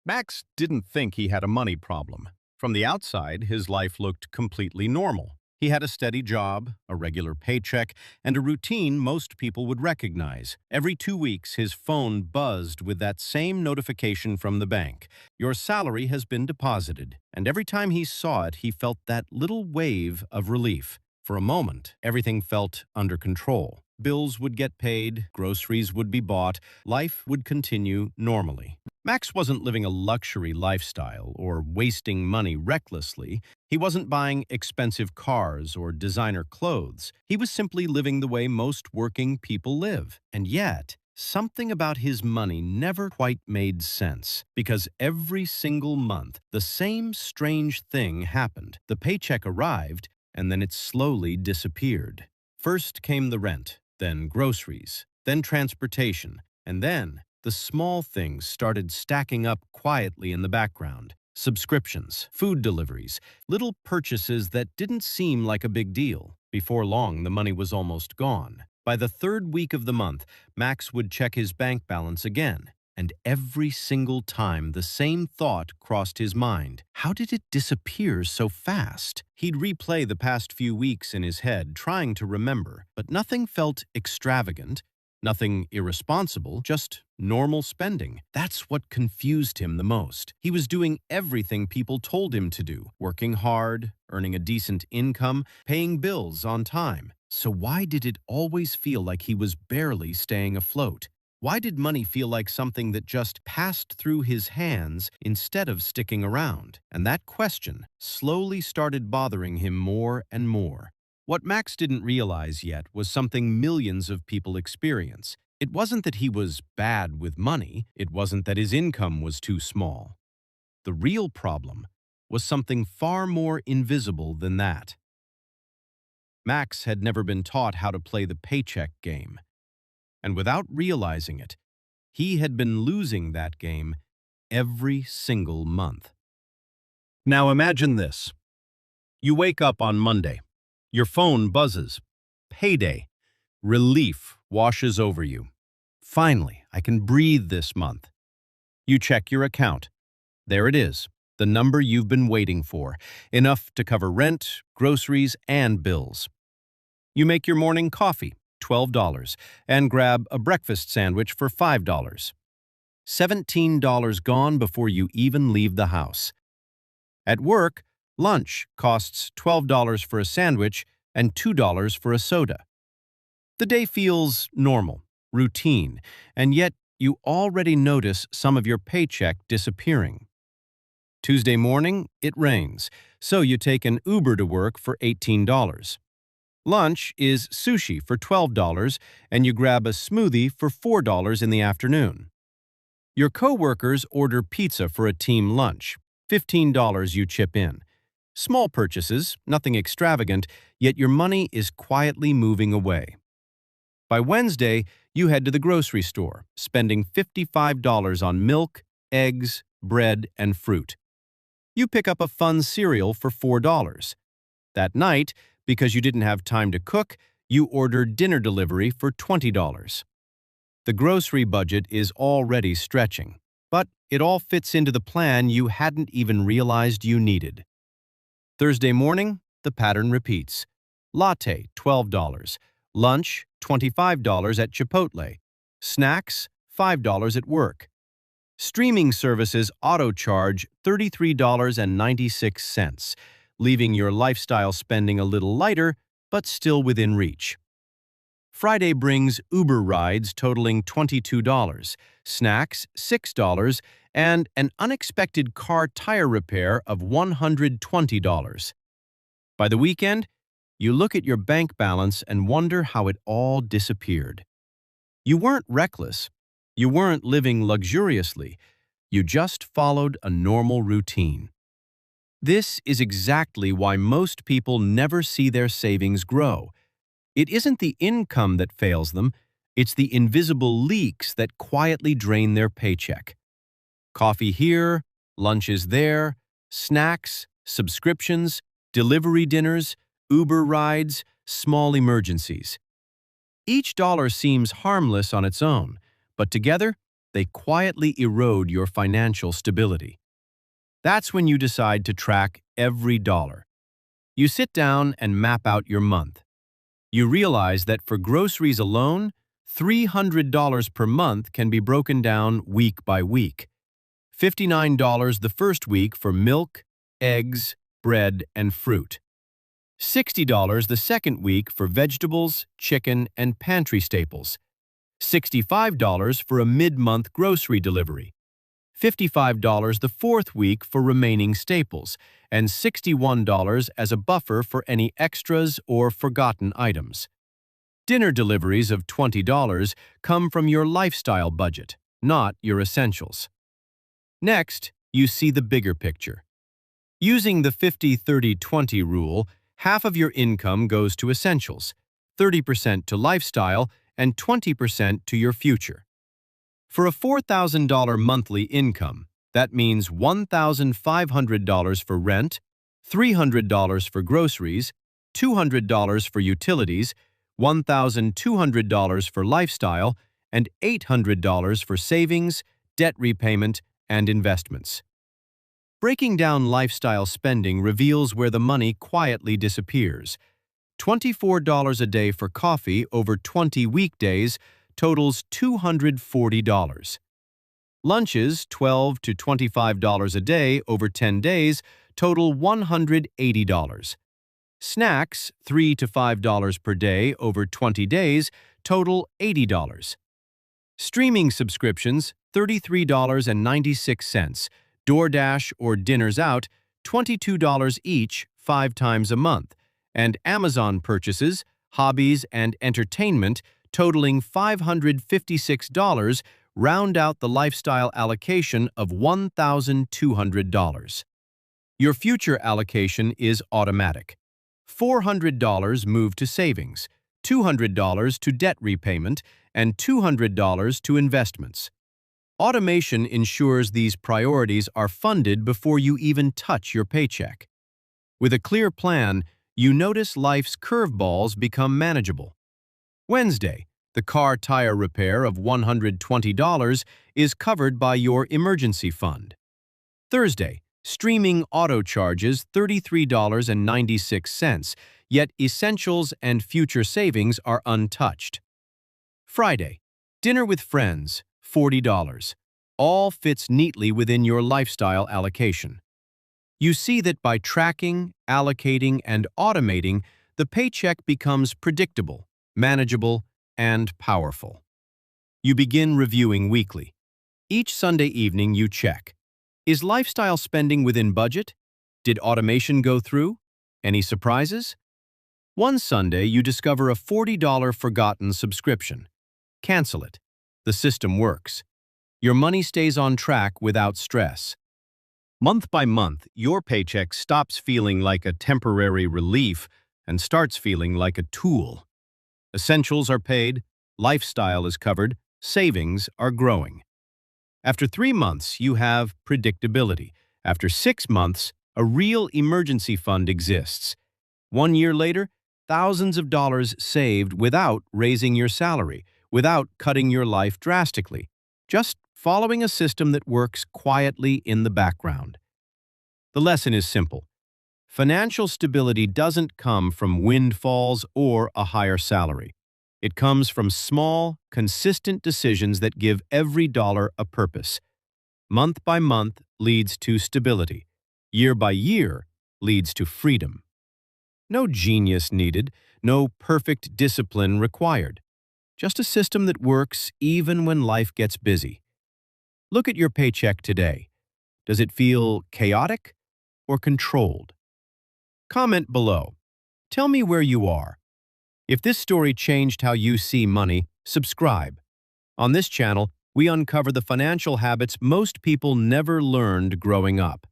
Max didn't think he had a money problem. From the outside, his life looked completely normal. He had a steady job, a regular paycheck, and a routine most people would recognize. Every 2 weeks, his phone buzzed with that same notification from the bank. Your salary has been deposited. And every time he saw it, he felt that little wave of relief. For a moment, everything felt under control. Bills would get paid, groceries would be bought, life would continue normally. Max wasn't living a luxury lifestyle or wasting money recklessly. He wasn't buying expensive cars or designer clothes. He was simply living the way most working people live. And yet, something about his money never quite made sense, because every single month, the same strange thing happened. The paycheck arrived, and then it slowly disappeared. First came the rent, then groceries, then transportation, and then the small things started stacking up quietly in the background. Subscriptions, food deliveries, little purchases that didn't seem like a big deal. Before long, the money was almost gone. By the third week of the month, Max would check his bank balance again. And every single time, the same thought crossed his mind. How did it disappear so fast? He'd replay the past few weeks in his head, trying to remember, but nothing felt extravagant. Nothing irresponsible, just normal spending. That's what confused him the most. He was doing everything people told him to do, working hard, earning a decent income, paying bills on time. So why did it always feel like he was barely staying afloat? Why did money feel like something that just passed through his hands instead of sticking around? And that question slowly started bothering him more and more. What Max didn't realize yet was something millions of people experience. It wasn't that he was bad with money. It wasn't that his income was too small. The real problem was something far more invisible than that. Max had never been taught how to play the paycheck game. And without realizing it, he had been losing that game every single month. Now imagine this. You wake up on Monday. Your phone buzzes. Payday. Relief washes over you. Finally, I can breathe this month. You check your account. There it is, the number you've been waiting for, enough to cover rent, groceries, and bills. You make your morning coffee, $12, and grab a breakfast sandwich for $5. $17 gone before you even leave the house. At work, lunch costs $12 for a sandwich and $2 for a soda. The day feels normal, routine, and yet you already notice some of your paycheck disappearing. Tuesday morning, it rains, so you take an Uber to work for $18. Lunch is sushi for $12, and you grab a smoothie for $4 in the afternoon. Your coworkers order pizza for a team lunch, $15 you chip in. Small purchases, nothing extravagant, yet your money is quietly moving away. By Wednesday, you head to the grocery store, spending $55 on milk, eggs, bread, and fruit. You pick up a fun cereal for $4. That night, because you didn't have time to cook, you order dinner delivery for $20. The grocery budget is already stretching, but it all fits into the plan you hadn't even realized you needed. Thursday morning, the pattern repeats. Latte, $12. Lunch, $25 at Chipotle. Snacks, $5 at work. Streaming services auto-charge $33.96, leaving your lifestyle spending a little lighter, but still within reach. Friday brings Uber rides totaling $22, snacks $6, and an unexpected car tire repair of $120. By the weekend, you look at your bank balance and wonder how it all disappeared. You weren't reckless. You weren't living luxuriously. You just followed a normal routine. This is exactly why most people never see their savings grow. It isn't the income that fails them, it's the invisible leaks that quietly drain their paycheck. Coffee here, lunches there, snacks, subscriptions, delivery dinners, Uber rides, small emergencies. Each dollar seems harmless on its own, but together, they quietly erode your financial stability. That's when you decide to track every dollar. You sit down and map out your month. You realize that for groceries alone, $300 per month can be broken down week by week. $59 the first week for milk, eggs, bread, and fruit. $60 the second week for vegetables, chicken, and pantry staples. $65 for a mid-month grocery delivery. $55 the fourth week for remaining staples, and $61 as a buffer for any extras or forgotten items. Dinner deliveries of $20 come from your lifestyle budget, not your essentials. Next, you see the bigger picture. Using the 50-30-20 rule, half of your income goes to essentials, 30% to lifestyle, and 20% to your future. For a $4,000 monthly income, that means $1,500 for rent, $300 for groceries, $200 for utilities, $1,200 for lifestyle, and $800 for savings, debt repayment, and investments. Breaking down lifestyle spending reveals where the money quietly disappears. $24 a day for coffee over 20 weekdays totals $240. Lunches, $12 to $25 a day over 10 days, total $180. Snacks, $3 to $5 per day over 20 days, total $80. Streaming subscriptions, $33.96. DoorDash or Dinners Out, $22 each 5 times a month. And Amazon purchases, hobbies, and entertainment, totaling $556, round out the lifestyle allocation of $1,200. Your future allocation is automatic. $400 move to savings, $200 to debt repayment, and $200 to investments. Automation ensures these priorities are funded before you even touch your paycheck. With a clear plan, you notice life's curveballs become manageable. Wednesday, the car tire repair of $120 is covered by your emergency fund. Thursday, streaming auto charges $33.96, yet essentials and future savings are untouched. Friday, dinner with friends, $40. All fits neatly within your lifestyle allocation. You see that by tracking, allocating, and automating, the paycheck becomes predictable, manageable, and powerful. You begin reviewing weekly. Each Sunday evening you check. Is lifestyle spending within budget? Did automation go through? Any surprises? One Sunday you discover a $40 forgotten subscription. Cancel it. The system works. Your money stays on track without stress. Month by month, your paycheck stops feeling like a temporary relief and starts feeling like a tool. Essentials are paid, lifestyle is covered, savings are growing. After 3 months, you have predictability. After 6 months, a real emergency fund exists. 1 year later, thousands of dollars saved without raising your salary, without cutting your life drastically, just following a system that works quietly in the background. The lesson is simple. Financial stability doesn't come from windfalls or a higher salary. It comes from small, consistent decisions that give every dollar a purpose. Month by month leads to stability. Year by year leads to freedom. No genius needed, no perfect discipline required. Just a system that works even when life gets busy. Look at your paycheck today. Does it feel chaotic or controlled? Comment below. Tell me where you are. If this story changed how you see money, subscribe. On this channel, we uncover the financial habits most people never learned growing up.